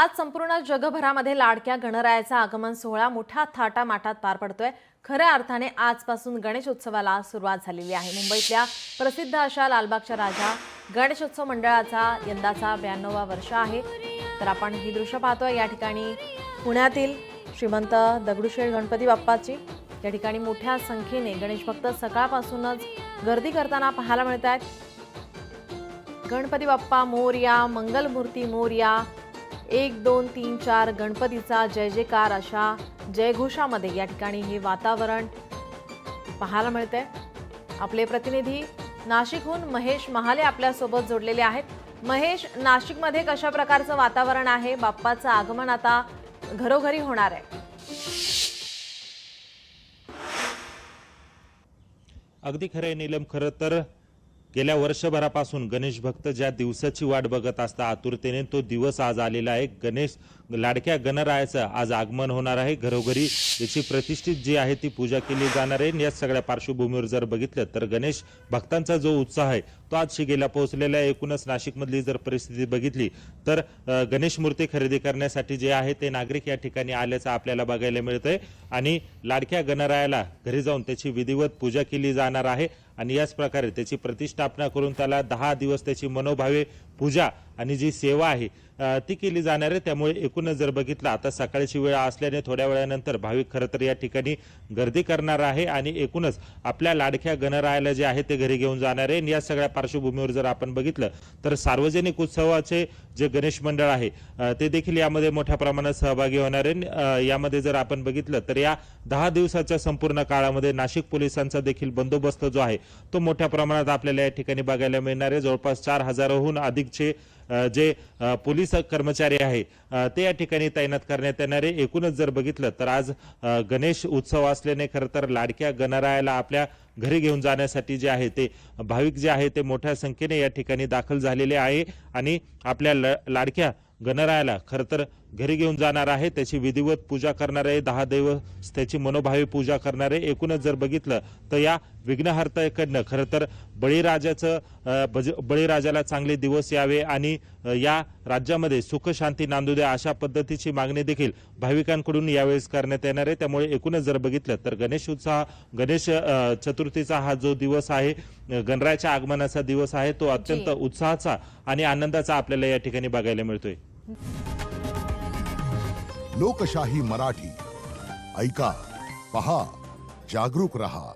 आज संपूर्ण जगभरामध्ये लाडक्या गणरायाचा आगमन सोहळा मोठ्या थाटामाटात पार पडतोय। खऱ्या अर्थाने आजपासून गणेशोत्सवाला सुरुवात झालेली आहे। मुंबईतल्या प्रसिद्ध अशा लालबागच्या राजा गणेशोत्सव मंडळाचा यंदाचा 92वा वर्ष आहे। तर आपण ही दृश्य पाहतोय। या ठिकाणी पुण्यातील श्रीमंत दगडूशेठ गणपती बाप्पाची या ठिकाणी मोठ्या संख्येने गणेश भक्त सकाळपासूनच गर्दी करताना पाहायला मिळत आहेत। गणपती बाप्पा मोरया, मंगलमूर्ती मोरया, 1 2 3 4 गणपतीचा जय जयकार अशा जयघोषामध्ये या ठिकाणी हे वातावरण पाहायला मिळते। आपले प्रतिनिधी नाशिकहून महेश महाले आपल्या सोबत जोडलेले आहेत। महेश, नाशिकमध्ये कशा प्रकारचं वातावरण आहे? बाप्पाचं आगमन आता घरोघरी होणार आहे। अगदी खरं आहे नीलम। खरं तर गेल्या वर्षभरापासून गणेश भक्त ज्या दिवसाची वाट बघत असतात आतुरतेने, तो दिवस आज आलेला आहे। गणेश लाडक्या गणरायाचं आज आगमन होणार आहे। घरोघरी याची प्रतिष्ठित जी आहे ती पूजा केली जाणार आहे। या सगळ्या पार्श्वभूमीवर जर बघितलं तर गणेश भक्तांचा जो उत्साह आहे तो आज शिगेला पोहोचलेला आहे। एकूणच नाशिकमधली जर परिस्थिती बघितली तर गणेश मूर्ती खरेदी करण्यासाठी जे आहे ते नागरिक या ठिकाणी आल्याचं आपल्याला बघायला मिळतंय आणि लाडक्या गणरायाला घरी जाऊन त्याची विधिवत पूजा केली जाणार आहे आणि याच प्रकारे त्याची प्रतिष्ठापना करून त्याला 10 दिवस त्याची मनोभावे पूजा आणि जी सेवा आहे ती केली जाणार आहे। त्यामुळे एकूणच जर बघितलं आता सकाळची वेळ असल्याने थोड्या वेळानंतर भाविक खरं तर या ठिकाणी गर्दी करणार आहे आणि एकूणच आपल्या लाडक्या गणरायाला जे आहे ते घरी घेऊन जाणार आहे। या सगळ्या पार्श्वभूमीवर जर आपण बघितलं तर सार्वजनिक उत्सवाचे जे गणेश मंडळ आहे ते देखील यामध्ये मोठ्या प्रमाणात सहभागी होणार आहे। यामध्ये जर आपण बघितलं तर या 10 दिवसाच्या संपूर्ण काळामध्ये नाशिक पोलिसांचा देखील बंदोबस्त जो आहे तो मोठ्या प्रमाणात आपल्याला या ठिकाणी बघायला मिळणार आहे। जवळपास 4000हून अधिकचे जे पोलीस कर्मचारी आहे ते या ठिकाणी तैनात करण्यात येणार आहे। एकूणच जर बघितलं तर आज गणेश उत्सव असल्याने खरं तर लाडक्या गणरायाला आपल्या घरी घेऊन जाण्यासाठी जे आहे ते भाविक जे आहे ते मोठ्या संख्येने या ठिकाणी दाखल झालेले आहे आणि आपल्या लाडक्या गणरायाला खरं तर घरी घेऊन जाणार आहे। त्याची विधिवत पूजा करणार आहे। 10 दिवस त्याची मनोभावी पूजा करणार आहे। एकूणच जर बघितलं तर या विघ्नहर्त्याकडनं खरं तर बळीराजाला चांगले दिवस यावे आणि या राज्यामध्ये सुख शांती नांदू द्या अशा पद्धतीची मागणी देखील भाविकांकडून यावेळेस करण्यात येणार आहे। त्यामुळे एकूणच जर बघितलं तर गणेश चतुर्थीचा हा जो दिवस आहे, गणरायाच्या आगमनाचा दिवस आहे, तो अत्यंत उत्साहाचा आणि आनंदाचा आपल्याला या ठिकाणी बघायला मिळतोय। लोकशाही मराठी ऐका, पहा, जागरूक रहा।